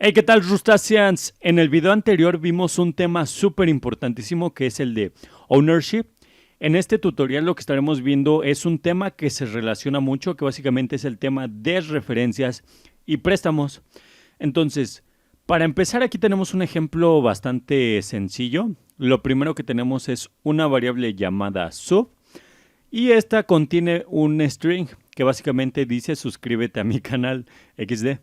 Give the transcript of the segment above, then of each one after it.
Hey, ¿qué tal, Rustaceans? En el video anterior vimos un tema súper importantísimo que es el de ownership. En este tutorial lo que estaremos viendo es un tema que se relaciona mucho, que básicamente es el tema de referencias y préstamos. Entonces, para empezar aquí tenemos un ejemplo bastante sencillo. Lo primero que tenemos es una variable llamada sub y esta contiene un string que básicamente dice suscríbete a mi canal XD.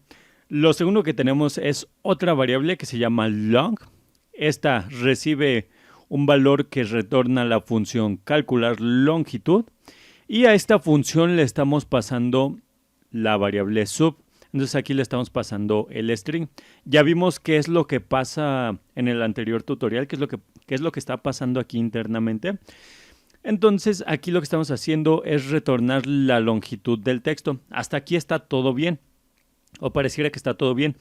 Lo segundo que tenemos es otra variable que se llama long. Esta recibe un valor que retorna la función calcular longitud y a esta función le estamos pasando la variable sub. Entonces aquí le estamos pasando el string. Ya vimos qué es lo que pasa en el anterior tutorial, qué es lo que está pasando aquí internamente. Entonces aquí lo que estamos haciendo es retornar la longitud del texto. Hasta aquí está todo bien. O pareciera que está todo bien.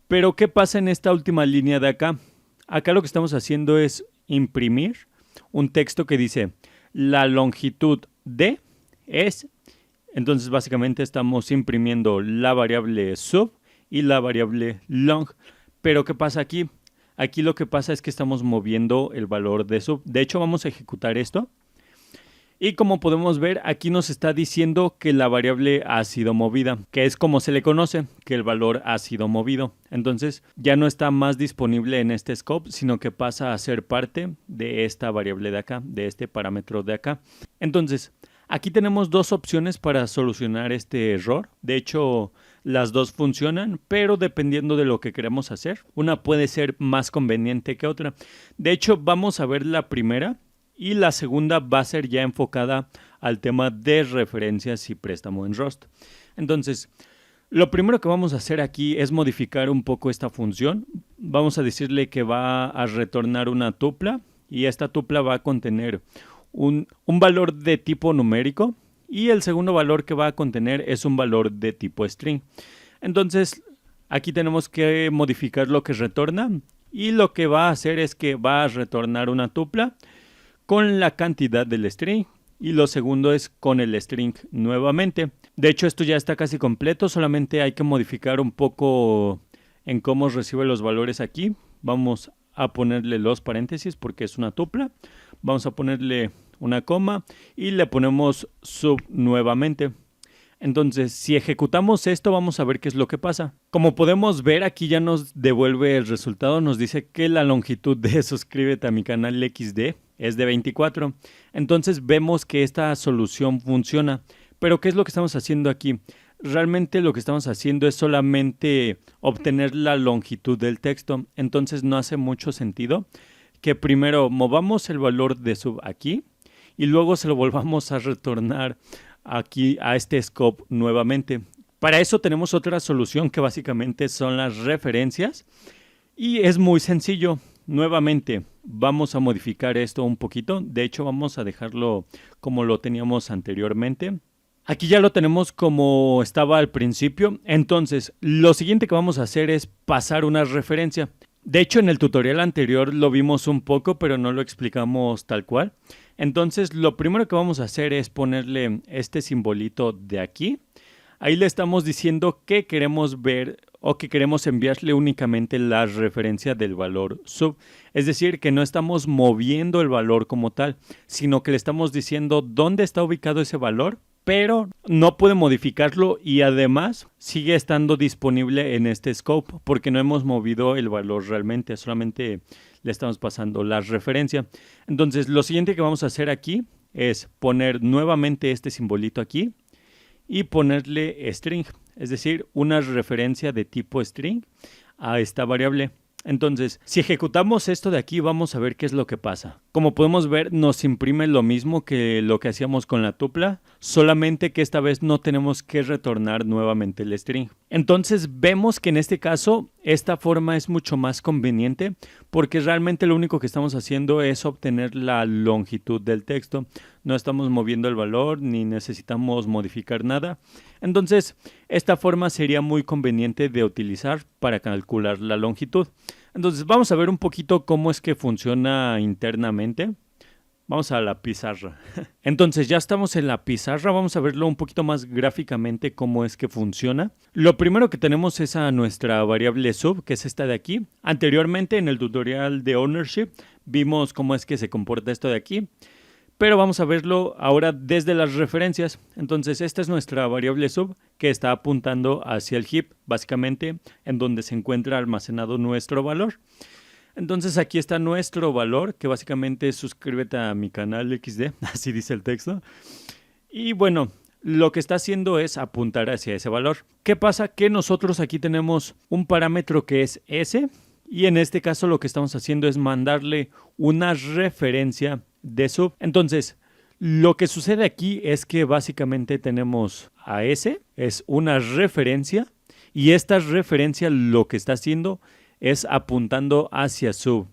Pero ¿qué pasa en esta última línea de acá? Acá lo que estamos haciendo es imprimir un texto que dice la longitud de es. Entonces básicamente estamos imprimiendo la variable sub y la variable long. Pero ¿qué pasa aquí? Aquí lo que pasa es que estamos moviendo el valor de sub. De hecho vamos a ejecutar esto. Y como podemos ver, aquí nos está diciendo que la variable ha sido movida, que es como se le conoce, que el valor ha sido movido. Entonces ya no está más disponible en este scope, sino que pasa a ser parte de esta variable de acá, de este parámetro de acá. Entonces, aquí tenemos dos opciones para solucionar este error. De hecho, las dos funcionan, pero dependiendo de lo que queremos hacer, una puede ser más conveniente que otra. De hecho, vamos a ver la primera. Y la segunda va a ser ya enfocada al tema de referencias y préstamo en Rust. Entonces, lo primero que vamos a hacer aquí es modificar un poco esta función. Vamos a decirle que va a retornar una tupla y esta tupla va a contener un valor de tipo numérico y el segundo valor que va a contener es un valor de tipo string. Entonces, aquí tenemos que modificar lo que retorna y lo que va a hacer es que va a retornar una tupla con la cantidad del string y lo segundo es con el string nuevamente. De hecho esto ya está casi completo, solamente hay que modificar un poco en cómo recibe los valores aquí. Vamos a ponerle los paréntesis porque es una tupla. Vamos a ponerle una coma y le ponemos sub nuevamente. Entonces, si ejecutamos esto, vamos a ver qué es lo que pasa. Como podemos ver, aquí ya nos devuelve el resultado. Nos dice que la longitud de suscríbete a mi canal XD es de 24. Entonces, vemos que esta solución funciona. Pero, ¿qué es lo que estamos haciendo aquí? Realmente lo que estamos haciendo es solamente obtener la longitud del texto. Entonces, no hace mucho sentido que primero movamos el valor de sub aquí y luego se lo volvamos a retornar aquí a este scope nuevamente. Para eso tenemos otra solución que básicamente son las referencias y es muy sencillo. Nuevamente vamos a modificar esto un poquito. De hecho vamos a dejarlo como lo teníamos anteriormente. Aquí ya lo tenemos como estaba al principio. Entonces lo siguiente que vamos a hacer es pasar una referencia. De hecho en el tutorial anterior lo vimos un poco pero no lo explicamos tal cual. Entonces lo primero que vamos a hacer es ponerle este simbolito de aquí. Ahí le estamos diciendo que queremos ver o que queremos enviarle únicamente la referencia del valor sub. Es decir, que no estamos moviendo el valor como tal, sino que le estamos diciendo dónde está ubicado ese valor, pero no puede modificarlo y además sigue estando disponible en este scope porque no hemos movido el valor realmente, solamente le estamos pasando la referencia. Entonces lo siguiente que vamos a hacer aquí es poner nuevamente este simbolito aquí y ponerle string, es decir, una referencia de tipo string a esta variable. Entonces, si ejecutamos esto de aquí, vamos a ver qué es lo que pasa. Como podemos ver, nos imprime lo mismo que lo que hacíamos con la tupla, solamente que esta vez no tenemos que retornar nuevamente el string. Entonces, vemos que en este caso, esta forma es mucho más conveniente porque realmente lo único que estamos haciendo es obtener la longitud del texto. No estamos moviendo el valor ni necesitamos modificar nada. Entonces, esta forma sería muy conveniente de utilizar para calcular la longitud. Entonces vamos a ver un poquito cómo es que funciona internamente. Vamos a la pizarra. Entonces ya estamos en la pizarra, vamos a verlo un poquito más gráficamente cómo es que funciona. Lo primero que tenemos es a nuestra variable sub, que es esta de aquí. Anteriormente en el tutorial de ownership vimos cómo es que se comporta esto de aquí, pero vamos a verlo ahora desde las referencias. Entonces esta es nuestra variable sub que está apuntando hacia el heap, básicamente en donde se encuentra almacenado nuestro valor. Entonces aquí está nuestro valor, que básicamente es suscríbete a mi canal XD, así dice el texto. Y bueno, lo que está haciendo es apuntar hacia ese valor. ¿Qué pasa? Que nosotros aquí tenemos un parámetro que es S, y en este caso lo que estamos haciendo es mandarle una referencia de sub. Entonces, lo que sucede aquí es que básicamente tenemos a S, es una referencia, y esta referencia lo que está haciendo es apuntando hacia sub.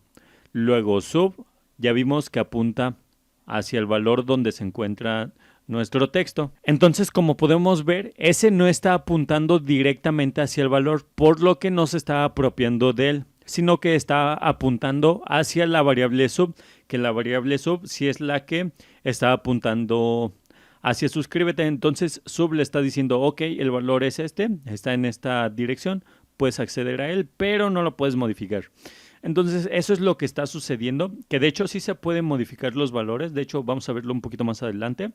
Luego sub, ya vimos que apunta hacia el valor donde se encuentra nuestro texto. Entonces, como podemos ver, ese no está apuntando directamente hacia el valor, por lo que no se está apropiando de él, sino que está apuntando hacia la variable sub, que la variable sub sí es la que está apuntando hacia suscríbete. Entonces sub le está diciendo, ok, el valor es este, está en esta dirección, puedes acceder a él, pero no lo puedes modificar. Entonces eso es lo que está sucediendo, que de hecho sí se pueden modificar los valores, de hecho vamos a verlo un poquito más adelante,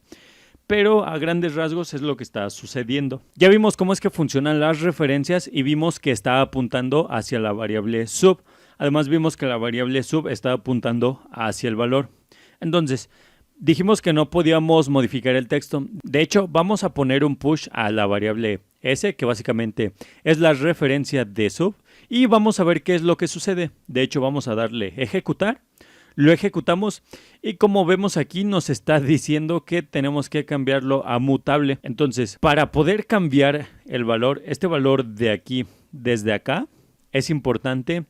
pero a grandes rasgos es lo que está sucediendo. Ya vimos cómo es que funcionan las referencias y vimos que está apuntando hacia la variable sub. Además vimos que la variable sub está apuntando hacia el valor. Entonces, dijimos que no podíamos modificar el texto. De hecho, vamos a poner un push a la variable S, que básicamente es la referencia de sub, y vamos a ver qué es lo que sucede. De hecho, vamos a darle ejecutar. Lo ejecutamos y como vemos aquí nos está diciendo que tenemos que cambiarlo a mutable. Entonces, para poder cambiar el valor, este valor de aquí, desde acá, es importante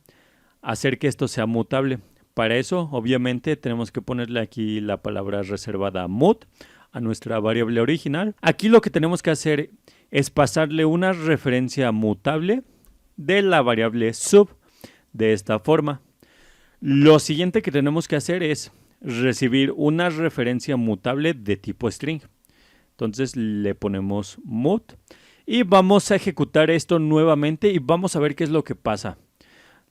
hacer que esto sea mutable. Para eso, obviamente, tenemos que ponerle aquí la palabra reservada mut a nuestra variable original. Aquí lo que tenemos que hacer es pasarle una referencia mutable de la variable sub de esta forma. Lo siguiente que tenemos que hacer es recibir una referencia mutable de tipo string. Entonces le ponemos mut y vamos a ejecutar esto nuevamente y vamos a ver qué es lo que pasa.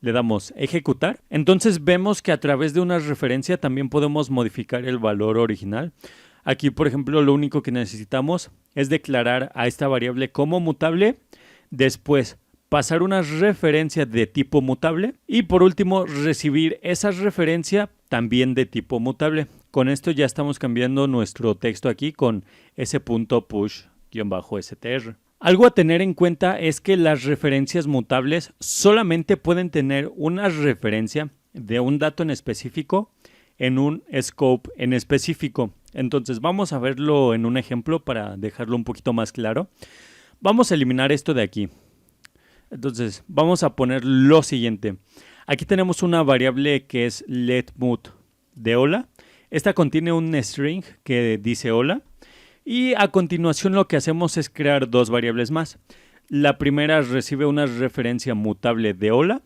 Le damos ejecutar. Entonces vemos que a través de una referencia también podemos modificar el valor original. Aquí, por ejemplo, lo único que necesitamos es declarar a esta variable como mutable. Después pasar una referencia de tipo mutable y por último recibir esa referencia también de tipo mutable. Con esto ya estamos cambiando nuestro texto aquí con ese punto push-str. Algo a tener en cuenta es que las referencias mutables solamente pueden tener una referencia de un dato en específico en un scope en específico. Entonces vamos a verlo en un ejemplo para dejarlo un poquito más claro. Vamos a eliminar esto de aquí. Entonces vamos a poner lo siguiente. Aquí tenemos una variable que es letMut de hola. Esta contiene un string que dice hola. Y a continuación lo que hacemos es crear dos variables más. La primera recibe una referencia mutable de hola.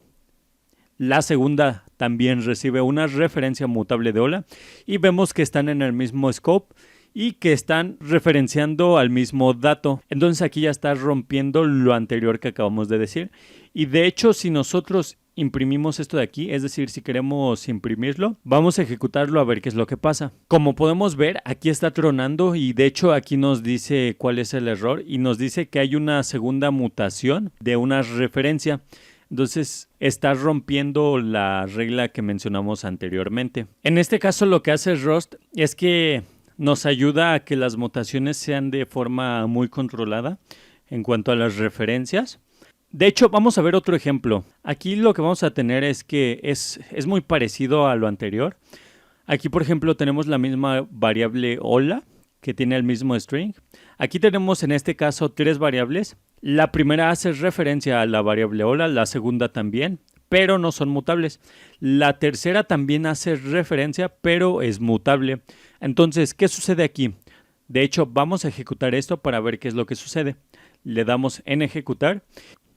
La segunda también recibe una referencia mutable de hola. Y vemos que están en el mismo scope y que están referenciando al mismo dato. Entonces aquí ya está rompiendo lo anterior que acabamos de decir. Y de hecho, si nosotros imprimimos esto de aquí, es decir, si queremos imprimirlo, vamos a ejecutarlo a ver qué es lo que pasa. Como podemos ver, aquí está tronando y de hecho aquí nos dice cuál es el error y nos dice que hay una segunda mutación de una referencia. Entonces está rompiendo la regla que mencionamos anteriormente. En este caso lo que hace Rust es que nos ayuda a que las mutaciones sean de forma muy controlada en cuanto a las referencias. De hecho, vamos a ver otro ejemplo. Aquí lo que vamos a tener es que es muy parecido a lo anterior. Aquí, por ejemplo, tenemos la misma variable hola, que tiene el mismo string. Aquí tenemos en este caso tres variables. La primera hace referencia a la variable hola, la segunda también, pero no son mutables. La tercera también hace referencia, pero es mutable. Entonces, ¿qué sucede aquí? De hecho, vamos a ejecutar esto para ver qué es lo que sucede. Le damos en ejecutar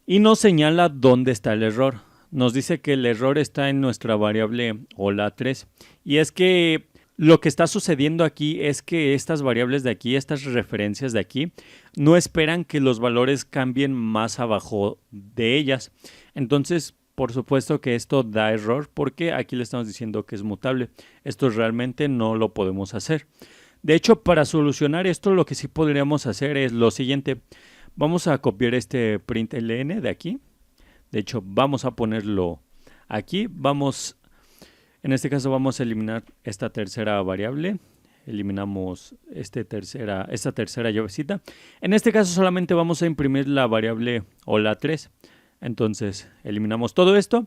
y nos señala dónde está el error. Nos dice que el error está en nuestra variable hola3. Y es que Lo que está sucediendo aquí es que estas variables de aquí, estas referencias de aquí, no esperan que los valores cambien más abajo de ellas. Entonces, por supuesto que esto da error porque aquí le estamos diciendo que es mutable. Esto realmente no lo podemos hacer. De hecho, para solucionar esto, lo que sí podríamos hacer es lo siguiente. Vamos a copiar este println de aquí. De hecho, vamos a ponerlo aquí. En este caso vamos a eliminar esta tercera variable. Eliminamos esta tercera llavecita. En este caso solamente vamos a imprimir la variable hola3. Entonces eliminamos todo esto.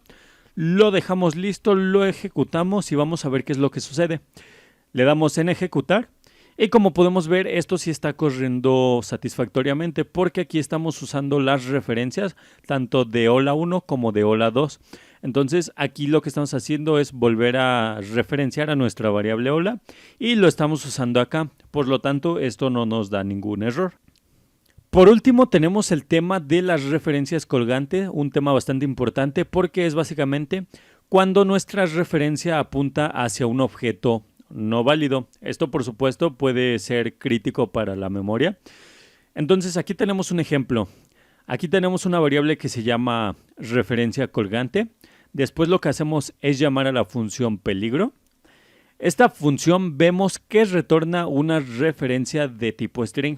Lo dejamos listo, lo ejecutamos y vamos a ver qué es lo que sucede. Le damos en ejecutar. Y como podemos ver, esto sí está corriendo satisfactoriamente porque aquí estamos usando las referencias tanto de hola 1 como de hola 2. Entonces aquí lo que estamos haciendo es volver a referenciar a nuestra variable hola y lo estamos usando acá. Por lo tanto, esto no nos da ningún error. Por último, tenemos el tema de las referencias colgantes, un tema bastante importante porque es básicamente cuando nuestra referencia apunta hacia un objeto no válido. Esto, por supuesto, puede ser crítico para la memoria. Entonces, aquí tenemos un ejemplo. Aquí tenemos una variable que se llama referencia colgante. Después lo que hacemos es llamar a la función peligro. Esta función vemos que retorna una referencia de tipo string.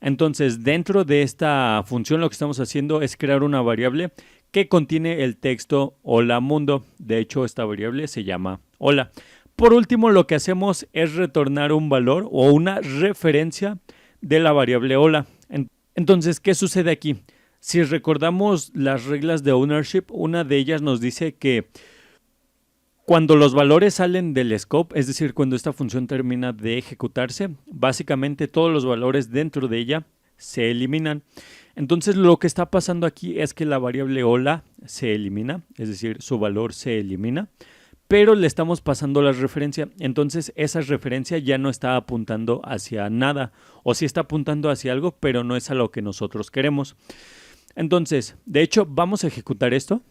Entonces, dentro de esta función lo que estamos haciendo es crear una variable que contiene el texto hola mundo. De hecho, esta variable se llama hola. Por último, lo que hacemos es retornar un valor o una referencia de la variable hola. Entonces, ¿qué sucede aquí? Si recordamos las reglas de ownership, una de ellas nos dice que cuando los valores salen del scope, es decir, cuando esta función termina de ejecutarse, básicamente todos los valores dentro de ella se eliminan. Entonces, lo que está pasando aquí es que la variable hola se elimina, es decir, su valor se elimina, pero le estamos pasando la referencia. Entonces, esa referencia ya no está apuntando hacia nada, o sí está apuntando hacia algo, pero no es a lo que nosotros queremos. Entonces, de hecho, vamos a ejecutar esto.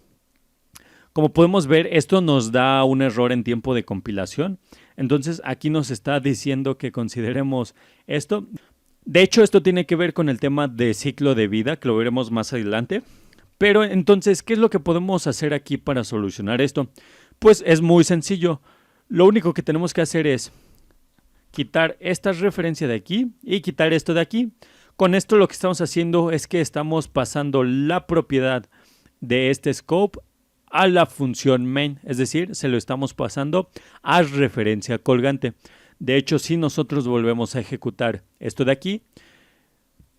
Como podemos ver, esto nos da un error en tiempo de compilación. Entonces, aquí nos está diciendo que consideremos esto. De hecho, esto tiene que ver con el tema de ciclo de vida, que lo veremos más adelante. Pero entonces, ¿qué es lo que podemos hacer aquí para solucionar esto? Pues es muy sencillo. Lo único que tenemos que hacer es quitar esta referencia de aquí y quitar esto de aquí. Con esto lo que estamos haciendo es que estamos pasando la propiedad de este scope a la función main, es decir, se lo estamos pasando a referencia colgante. De hecho, si nosotros volvemos a ejecutar esto de aquí,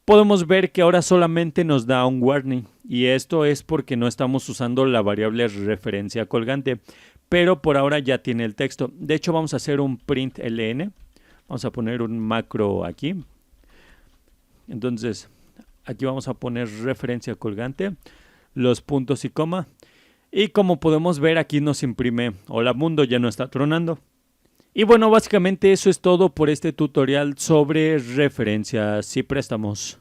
podemos ver que ahora solamente nos da un warning y esto es porque no estamos usando la variable referencia colgante, pero por ahora ya tiene el texto. De hecho, vamos a hacer un println, vamos a poner un macro aquí. Entonces, aquí vamos a poner referencia colgante, los puntos y coma. Y como podemos ver, aquí nos imprime hola mundo, ya no está tronando. Y bueno, básicamente eso es todo por este tutorial sobre referencias y préstamos.